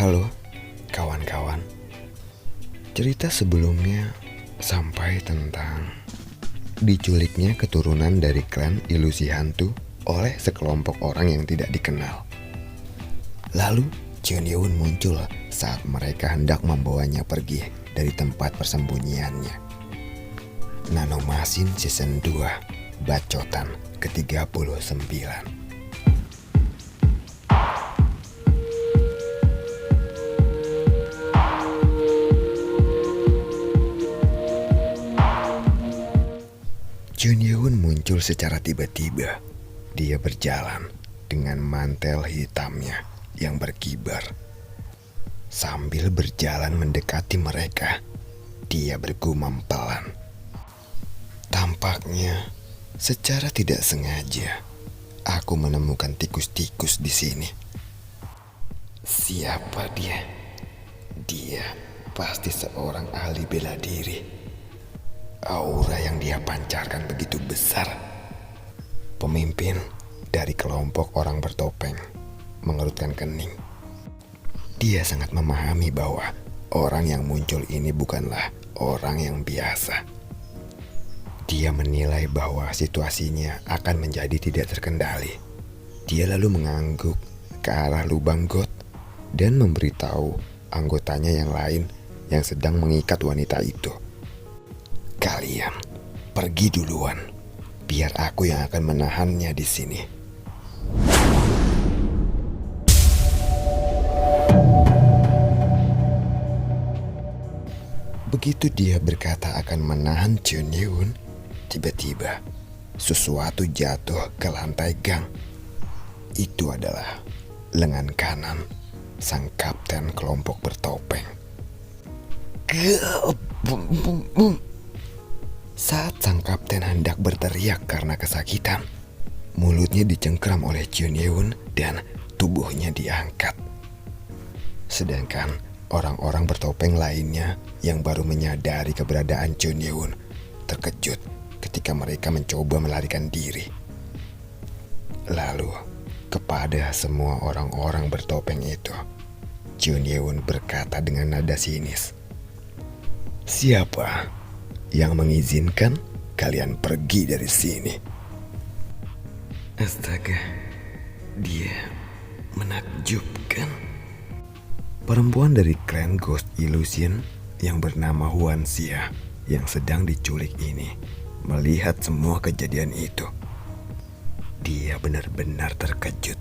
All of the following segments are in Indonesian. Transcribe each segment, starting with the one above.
Halo, kawan-kawan. Cerita sebelumnya sampai tentang diculiknya keturunan dari klan ilusi hantu oleh sekelompok orang yang tidak dikenal. Lalu Cheon Yeon muncul saat mereka hendak membawanya pergi dari tempat persembunyiannya. Nanomasin Season 2, Bacotan ke-39. Cheon Yeon muncul secara tiba-tiba. Dia berjalan dengan mantel hitamnya yang berkibar. Sambil berjalan mendekati mereka, dia bergumam pelan. Tampaknya secara tidak sengaja aku menemukan tikus-tikus di sini. Siapa dia? Dia pasti seorang ahli bela diri. Aura yang dia pancarkan begitu besar. Pemimpin dari kelompok orang bertopeng mengerutkan kening. Dia sangat memahami bahwa orang yang muncul ini bukanlah orang yang biasa. Dia menilai bahwa situasinya akan menjadi tidak terkendali. Dia lalu mengangguk ke arah lubang got dan memberitahu anggotanya yang lain yang sedang mengikat wanita itu. Kalian pergi duluan, biar aku yang akan menahannya di sini. Begitu dia berkata akan menahan Cheon Yeon, tiba-tiba sesuatu jatuh ke lantai gang. Itu adalah lengan kanan sang kapten kelompok bertopeng. Saat sang kapten hendak berteriak karena kesakitan, mulutnya dicengkram oleh Cheon Yeon dan tubuhnya diangkat. Sedangkan orang-orang bertopeng lainnya yang baru menyadari keberadaan Cheon Yeon terkejut ketika mereka mencoba melarikan diri. Lalu, kepada semua orang-orang bertopeng itu, Cheon Yeon berkata dengan nada sinis, "Siapa yang mengizinkan kalian pergi dari sini?" Astaga, dia menakjubkan. Perempuan dari klan Ghost Illusion yang bernama Hwan Xia yang sedang diculik ini melihat semua kejadian itu. Dia benar-benar terkejut.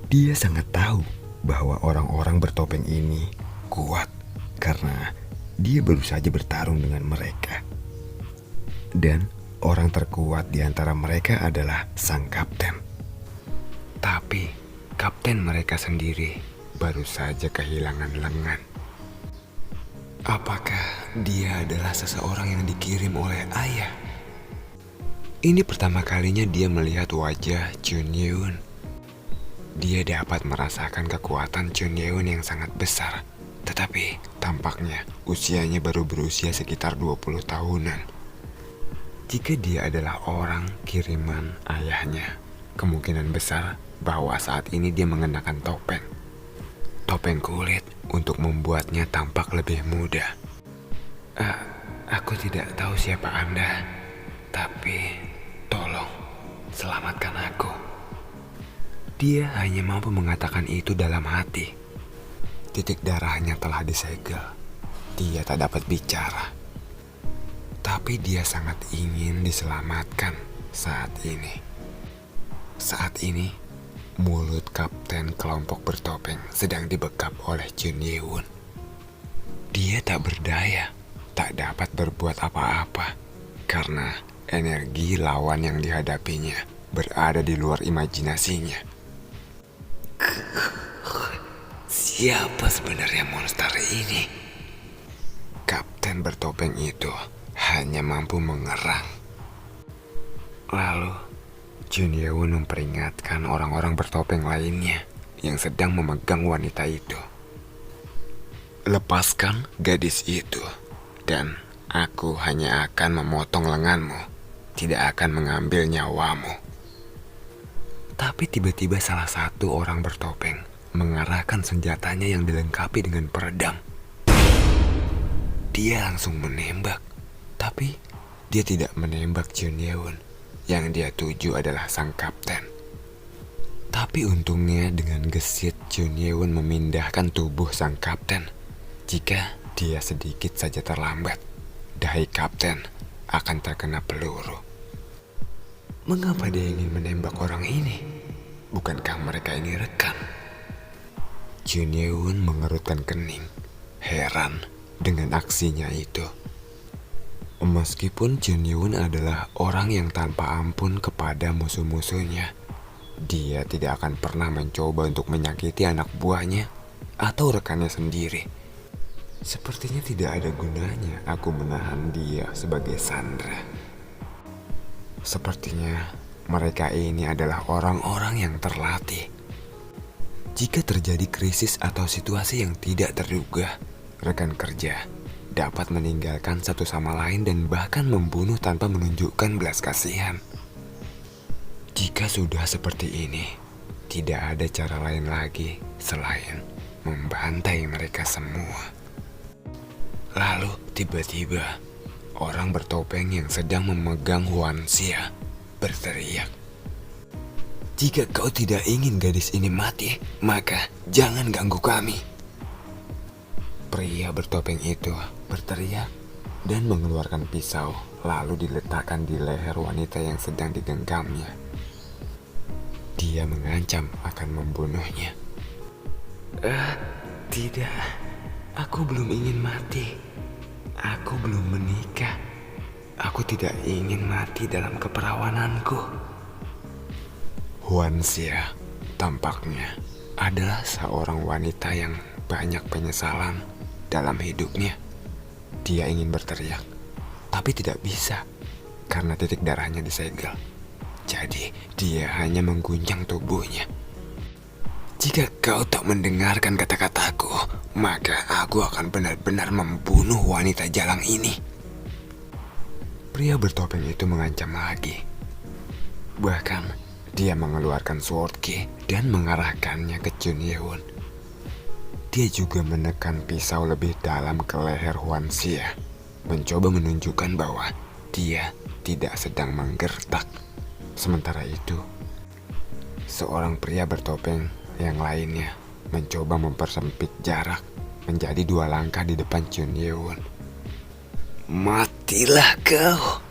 Dia sangat tahu bahwa orang-orang bertopeng ini kuat karena dia baru saja bertarung dengan mereka. Dan orang terkuat di antara mereka adalah sang kapten. Tapi kapten mereka sendiri baru saja kehilangan lengan. Apakah dia adalah seseorang yang dikirim oleh ayah? Ini pertama kalinya dia melihat wajah Cheon Yeon. Dia dapat merasakan kekuatan Cheon Yeon yang sangat besar. Tetapi tampaknya usianya baru berusia sekitar 20 tahunan. Jika dia adalah orang kiriman ayahnya, kemungkinan besar bahwa saat ini dia mengenakan topeng. Topeng kulit untuk membuatnya tampak lebih muda. Aku tidak tahu siapa Anda, tapi tolong selamatkan aku. Dia hanya mampu mengatakan itu dalam hati. Titik darahnya telah disegel. Dia tak dapat bicara. Tapi dia sangat ingin diselamatkan saat ini. Saat ini, mulut kapten kelompok bertopeng sedang dibekap oleh Cheon Yeon. Dia tak berdaya, tak dapat berbuat apa-apa. Karena energi lawan yang dihadapinya berada di luar imajinasinya. Siapa sebenarnya monster ini? Kapten bertopeng itu hanya mampu mengerang. Lalu, Cheon Yeon memperingatkan orang-orang bertopeng lainnya yang sedang memegang wanita itu. Lepaskan gadis itu, dan aku hanya akan memotong lenganmu, tidak akan mengambil nyawamu. Tapi tiba-tiba salah satu orang bertopeng mengarahkan senjatanya yang dilengkapi dengan peredam. Dia langsung menembak, tapi dia tidak menembak Jun Yeon. Yang dia tuju adalah sang kapten. Tapi untungnya dengan gesit Jun Yeon memindahkan tubuh sang kapten. Jika dia sedikit saja terlambat, dahi kapten akan terkena peluru. Mengapa dia ingin menembak orang ini? Bukankah mereka ini rekan? Jun Yeon mengerutkan kening, heran dengan aksinya itu. Meskipun Jun Yeon adalah orang yang tanpa ampun kepada musuh-musuhnya, dia tidak akan pernah mencoba untuk menyakiti anak buahnya atau rekannya sendiri. Sepertinya tidak ada gunanya aku menahan dia sebagai sandera. Sepertinya mereka ini adalah orang-orang yang terlatih. Jika terjadi krisis atau situasi yang tidak terduga, rekan kerja dapat meninggalkan satu sama lain dan bahkan membunuh tanpa menunjukkan belas kasihan. Jika sudah seperti ini, tidak ada cara lain lagi selain membantai mereka semua. Lalu tiba-tiba orang bertopeng yang sedang memegang Hwanxia berteriak, "Jika kau tidak ingin gadis ini mati, maka jangan ganggu kami." Pria bertopeng itu berteriak dan mengeluarkan pisau, lalu diletakkan di leher wanita yang sedang digenggamnya. Dia mengancam akan membunuhnya. Tidak, aku belum ingin mati. Aku belum menikah. Aku tidak ingin mati dalam keperawananku. Hwanxia tampaknya adalah seorang wanita yang banyak penyesalan dalam hidupnya. Dia ingin berteriak, tapi tidak bisa karena titik darahnya disegel. Jadi dia hanya mengguncang tubuhnya. "Jika kau tak mendengarkan kata-kataku, maka aku akan benar-benar membunuh wanita jalang ini." Pria bertopeng itu mengancam lagi. Bahkan dia mengeluarkan sword ki dan mengarahkannya ke Jun Yeon. Dia juga menekan pisau lebih dalam ke leher Hwanxia, mencoba menunjukkan bahwa dia tidak sedang menggertak. Sementara itu, seorang pria bertopeng yang lainnya mencoba mempersempit jarak menjadi 2 langkah di depan Jun Yeon. "Matilah kau!"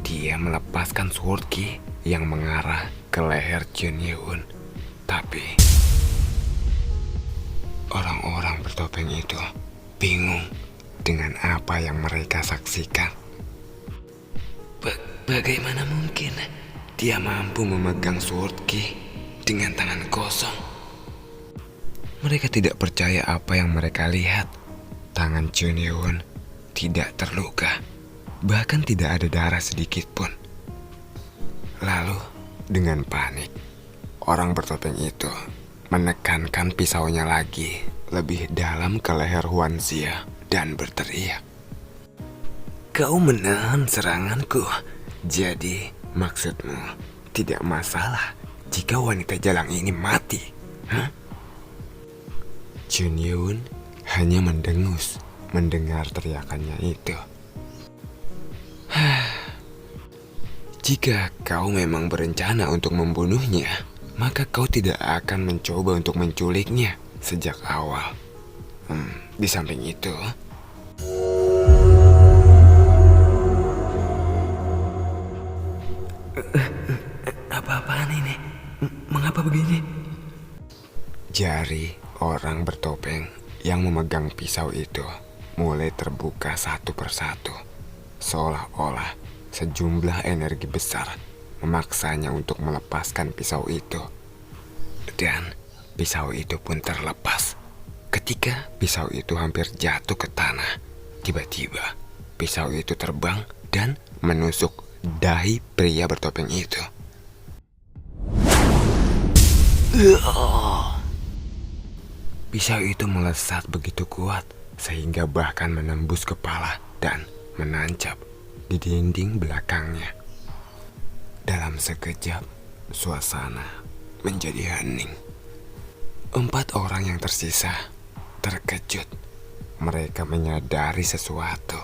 Dia melepaskan sword ki yang mengarah ke leher Jun Yeon. Tapi orang-orang bertopeng itu bingung dengan apa yang mereka saksikan. Bagaimana mungkin dia mampu memegang sword ki dengan tangan kosong? Mereka tidak percaya apa yang mereka lihat. Tangan Jun Yeon tidak terluka, bahkan tidak ada darah sedikit pun. Lalu dengan panik, orang bertopeng itu menekankan pisaunya lagi lebih dalam ke leher Hwanxia dan berteriak, "Kau menahan seranganku. Jadi maksudmu tidak masalah jika wanita jalang ini mati, hah?" Jun Yeon hanya mendengus mendengar teriakannya itu. "Jika kau memang berencana untuk membunuhnya, maka kau tidak akan mencoba untuk menculiknya sejak awal. Di samping itu, apa-apaan ini? Mengapa begini?" Jari orang bertopeng yang memegang pisau itu mulai terbuka satu persatu, seolah-olah sejumlah energi besar memaksanya untuk melepaskan pisau itu. Dan pisau itu pun terlepas. Ketika pisau itu hampir jatuh ke tanah, tiba-tiba pisau itu terbang dan menusuk dahi pria bertopeng itu. Pisau itu melesat begitu kuat sehingga bahkan menembus kepala dan menancap di dinding belakangnya. Dalam sekejap, suasana menjadi hening. 4 orang yang tersisa terkejut. Mereka menyadari sesuatu.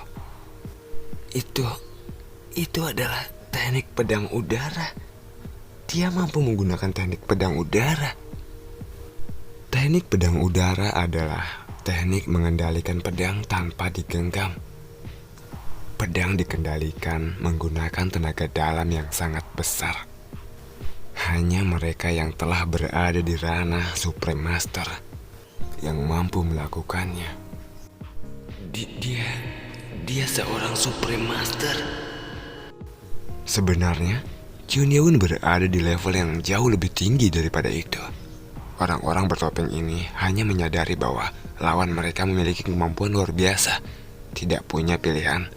Itu adalah teknik pedang udara. Dia mampu menggunakan teknik pedang udara. Teknik pedang udara adalah teknik mengendalikan pedang tanpa digenggam. Pedang dikendalikan menggunakan tenaga dalam yang sangat besar. Hanya mereka yang telah berada di ranah Supreme Master yang mampu melakukannya. Dia seorang Supreme Master. Sebenarnya, Chunyewon berada di level yang jauh lebih tinggi daripada itu. Orang-orang bertopeng ini hanya menyadari bahwa lawan mereka memiliki kemampuan luar biasa, tidak punya pilihan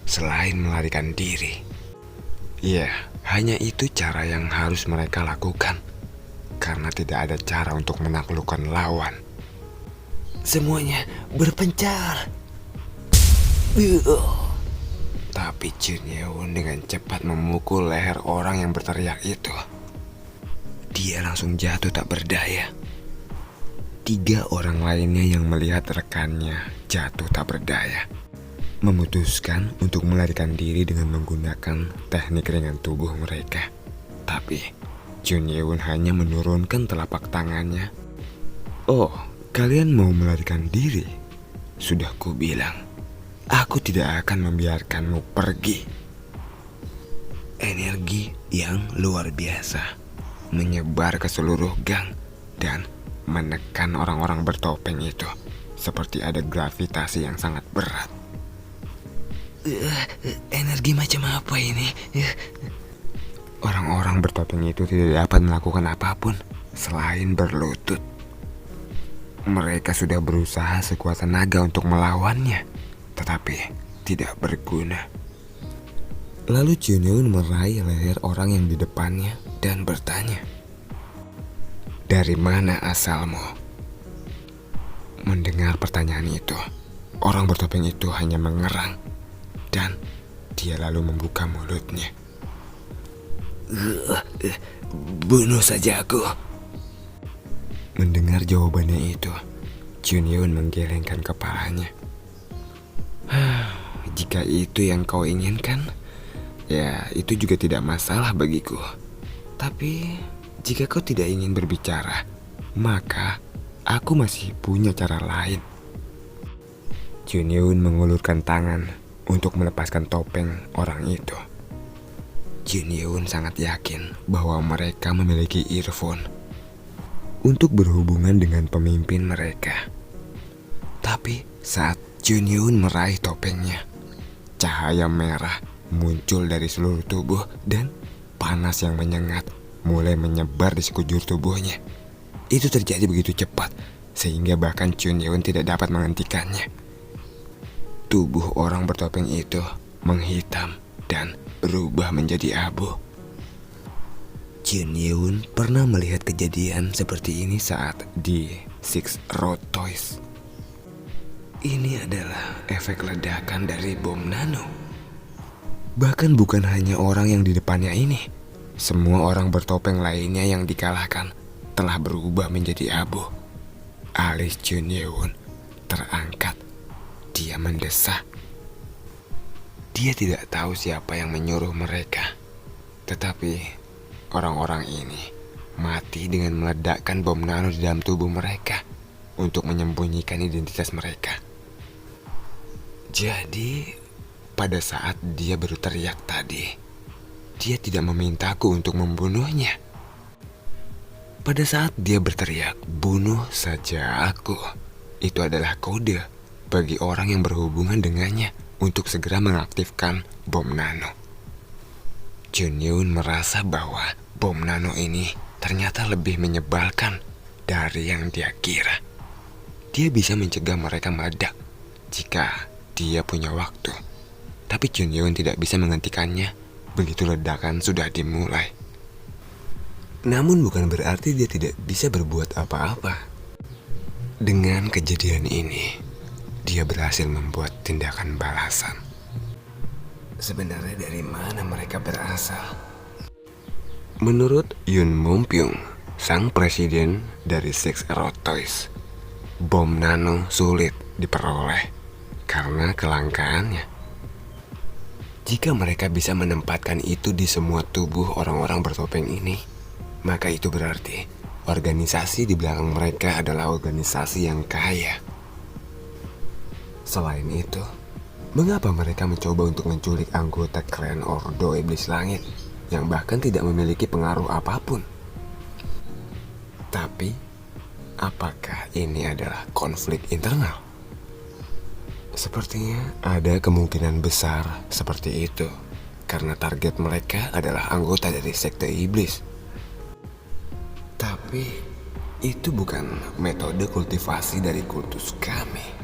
selain melarikan diri. Ya, hanya itu cara yang harus mereka lakukan, karena tidak ada cara untuk menaklukkan lawan. Semuanya berpencar. Tapi Chunyewon dengan cepat memukul leher orang yang berteriak itu. Dia langsung jatuh tak berdaya. 3 orang lainnya yang melihat rekannya jatuh tak berdaya memutuskan untuk melarikan diri dengan menggunakan teknik ringan tubuh mereka. Tapi Chunyewon hanya menurunkan telapak tangannya. "Oh, kalian mau melarikan diri? Sudah kubilang, aku tidak akan membiarkanmu pergi." Energi yang luar biasa menyebar ke seluruh gang dan menekan orang-orang bertopeng itu seperti ada gravitasi yang sangat berat. Energi macam apa ini? Orang-orang bertopeng itu tidak dapat melakukan apapun selain berlutut. Mereka sudah berusaha sekuat tenaga untuk melawannya, tetapi tidak berguna. Lalu Chunyewon meraih leher orang yang di depannya dan bertanya, "Dari mana asalmu?" Mendengar pertanyaan itu, orang bertopeng itu hanya mengerang dan dia lalu membuka mulutnya. "Bunuh saja aku." Mendengar jawabannya itu, Chunyewon menggelengkan kepalanya. "Jika itu yang kau inginkan, ya itu juga tidak masalah bagiku. Tapi jika kau tidak ingin berbicara, maka aku masih punya cara lain." Chunyewon mengulurkan tangan untuk melepaskan topeng orang itu. Chunyewon sangat yakin bahwa mereka memiliki earphone untuk berhubungan dengan pemimpin mereka. Tapi saat Chunyewon meraih topengnya, cahaya merah muncul dari seluruh tubuh dan panas yang menyengat mulai menyebar di sekujur tubuhnya. Itu terjadi begitu cepat sehingga bahkan Chunyewon tidak dapat menghentikannya. Tubuh orang bertopeng itu menghitam dan berubah menjadi abu. Chunyewon pernah melihat kejadian seperti ini saat di Six Road Toys. Ini adalah efek ledakan dari bom nano. Bahkan bukan hanya orang yang di depannya ini, semua orang bertopeng lainnya yang dikalahkan telah berubah menjadi abu. Alis Chunyewon terangkat. Dia mendesah. Dia tidak tahu siapa yang menyuruh mereka, tetapi orang-orang ini mati dengan meledakkan bom nano di dalam tubuh mereka untuk menyembunyikan identitas mereka. Jadi pada saat dia baru teriak tadi, dia tidak memintaku untuk membunuhnya. Pada saat dia berteriak, "Bunuh saja aku," itu adalah kode bagi orang yang berhubungan dengannya untuk segera mengaktifkan bom nano. Chunyewon merasa bahwa bom nano ini ternyata lebih menyebalkan dari yang dia kira. Dia bisa mencegah mereka meledak jika dia punya waktu. Tapi Chunyewon tidak bisa menghentikannya begitu ledakan sudah dimulai. Namun bukan berarti dia tidak bisa berbuat apa-apa. Dengan kejadian ini, dia berhasil membuat tindakan balasan. Sebenarnya dari mana mereka berasal? Menurut Yun Mompyung, sang presiden dari Six Arrow Toys. Bom nano sulit diperoleh karena kelangkaannya. Jika mereka bisa menempatkan itu di semua tubuh orang-orang bertopeng ini, maka itu berarti organisasi di belakang mereka adalah organisasi yang kaya. Selain itu, mengapa mereka mencoba untuk menculik anggota klan Ordo Iblis Langit yang bahkan tidak memiliki pengaruh apapun? Tapi, apakah ini adalah konflik internal? Sepertinya ada kemungkinan besar seperti itu, karena target mereka adalah anggota dari sekte iblis. Tapi, itu bukan metode kultivasi dari kultus kami.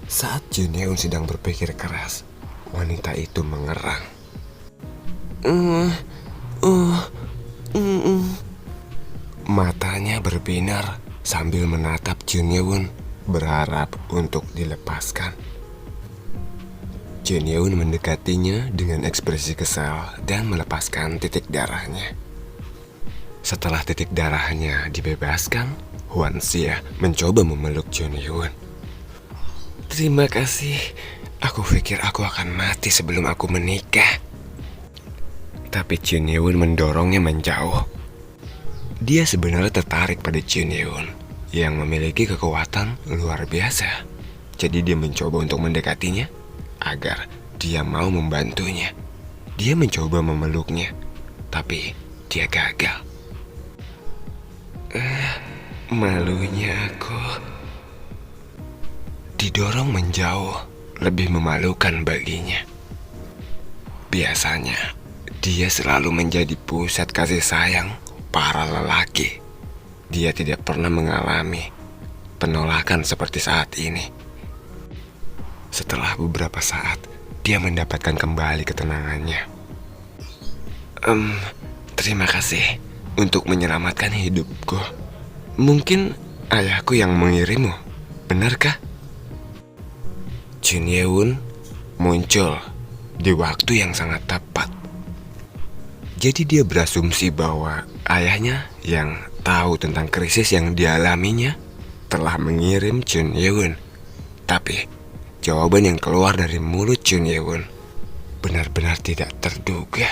Saat Jun Yeon sedang berpikir keras, wanita itu mengerang. Matanya berbinar sambil menatap Jun Yeon, berharap untuk dilepaskan. Jun Yeon mendekatinya dengan ekspresi kesal dan melepaskan titik darahnya. Setelah titik darahnya dibebaskan, Hwan Xia mencoba memeluk Jun Yeon. Terima kasih, aku pikir aku akan mati sebelum aku menikah. Tapi Jun Yeon mendorongnya menjauh. Dia sebenarnya tertarik pada Jun Yeon yang memiliki kekuatan luar biasa. Jadi dia mencoba untuk mendekatinya agar dia mau membantunya. Dia mencoba memeluknya, tapi dia gagal. Malunya aku. Didorong menjauh lebih memalukan baginya. Biasanya, dia selalu menjadi pusat kasih sayang para lelaki. Dia tidak pernah mengalami penolakan seperti saat ini. Setelah beberapa saat, dia mendapatkan kembali ketenangannya. Terima kasih untuk menyelamatkan hidupku. Mungkin ayahku yang mengirimmu, benarkah? Jun Yeon muncul di waktu yang sangat tepat. Jadi dia berasumsi bahwa ayahnya yang tahu tentang krisis yang dialaminya telah mengirim Jun Yeon. Tapi jawaban yang keluar dari mulut Jun Yeon benar-benar tidak terduga.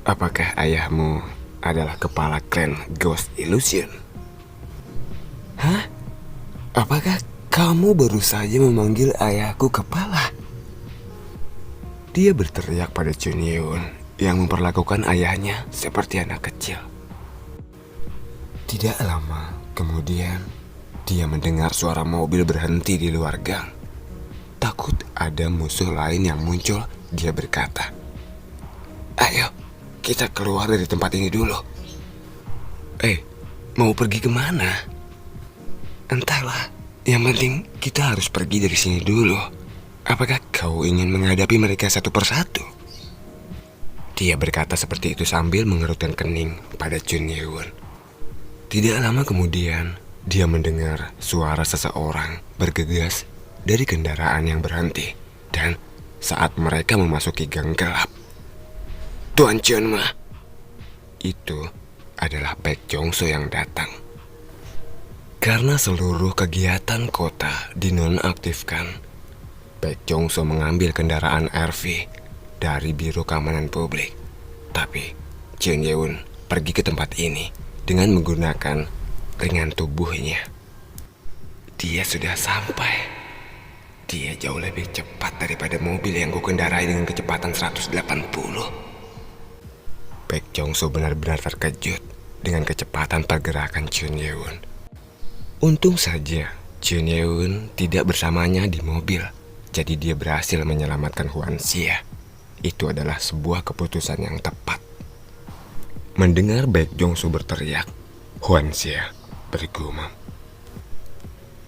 Apakah ayahmu adalah kepala klan Ghost Illusion? Hah? Apakah kamu baru saja memanggil ayahku kepala? Dia berteriak pada Jun Yeon yang memperlakukan ayahnya seperti anak kecil. Tidak lama kemudian, dia mendengar suara mobil berhenti di luar gang. Takut ada musuh lain yang muncul, dia berkata, "Ayo, kita keluar dari tempat ini dulu." Mau pergi kemana? Entahlah. Yang penting kita harus pergi dari sini dulu. Apakah kau ingin menghadapi mereka satu persatu? Dia berkata seperti itu sambil mengerutkan kening pada Jun Yeon. Tidak lama kemudian, dia mendengar suara seseorang bergegas dari kendaraan yang berhenti. Dan saat mereka memasuki gang gelap, Tuan Chun Ma, itu adalah Baek Jong-soo yang datang. Karena seluruh kegiatan kota dinonaktifkan, Baek Jong-soo mengambil kendaraan RV dari Biro Keamanan Publik. Tapi Jun Yeon pergi ke tempat ini dengan menggunakan ringan tubuhnya. Dia sudah sampai. Dia jauh lebih cepat daripada mobil yang kukendarai dengan kecepatan 180. Baek Jong-soo benar-benar terkejut dengan kecepatan pergerakan Jun Yeon. Untung saja Jun Yeon tidak bersamanya di mobil, jadi dia berhasil menyelamatkan Hwan Xia. Itu adalah sebuah keputusan yang tepat. Mendengar Baek Jong-soo berteriak, Hwan Xia bergumam,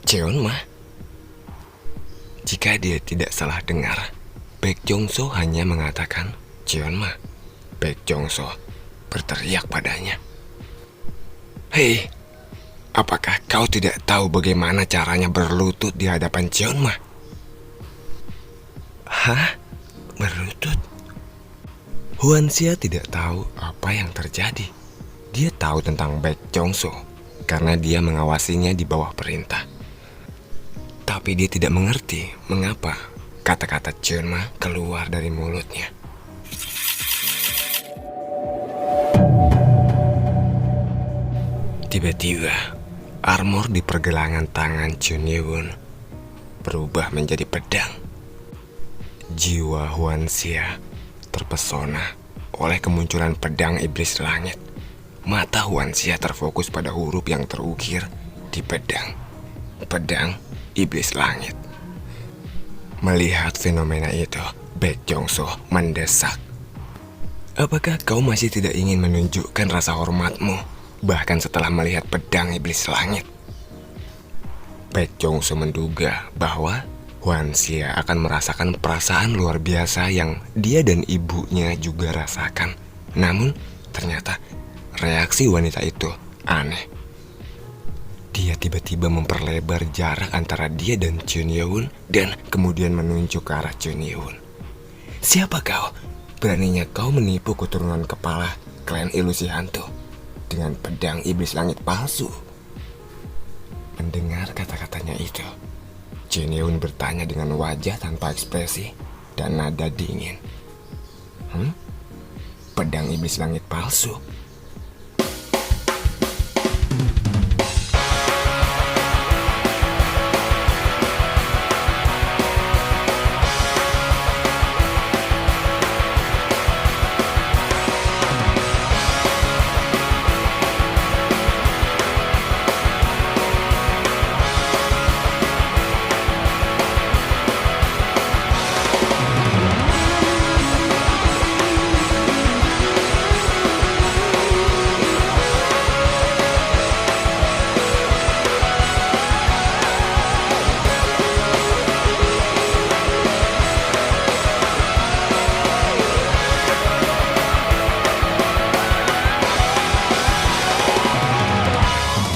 "Cheon Ma." Jika dia tidak salah dengar, Baek Jong-soo hanya mengatakan Cheon Ma. Baek Jong-soo berteriak padanya, "Hei, apakah kau tidak tahu bagaimana caranya berlutut di hadapan Cheon Ma?" Hah? Berlutut? Hwan Xia tidak tahu apa yang terjadi. Dia tahu tentang Baek Jong-soo karena dia mengawasinya di bawah perintah. Tapi dia tidak mengerti mengapa kata-kata Chunma keluar dari mulutnya. Tiba-tiba, armor di pergelangan tangan Chun Ye-won berubah menjadi pedang. Jiwa Hwansia terpesona oleh kemunculan pedang iblis langit. Mata Hwansia terfokus pada huruf yang terukir di pedang. Pedang iblis langit. Melihat fenomena itu, Baek Jong-soo mendesak. Apakah kau masih tidak ingin menunjukkan rasa hormatmu, bahkan setelah melihat pedang iblis langit? Baek Jong-soo menduga bahwa Hwansia akan merasakan perasaan luar biasa yang dia dan ibunya juga rasakan. Namun, ternyata reaksi wanita itu aneh. Dia tiba-tiba memperlebar jarak antara dia dan Chun Ye-won dan kemudian menunjuk ke arah Chun Ye-won. Siapa kau? Beraninya kau menipu keturunan kepala klan ilusi hantu dengan pedang iblis langit palsu? Mendengar kata-katanya itu, Chun Ye-won bertanya dengan wajah tanpa ekspresi dan nada dingin. Pedang iblis langit palsu?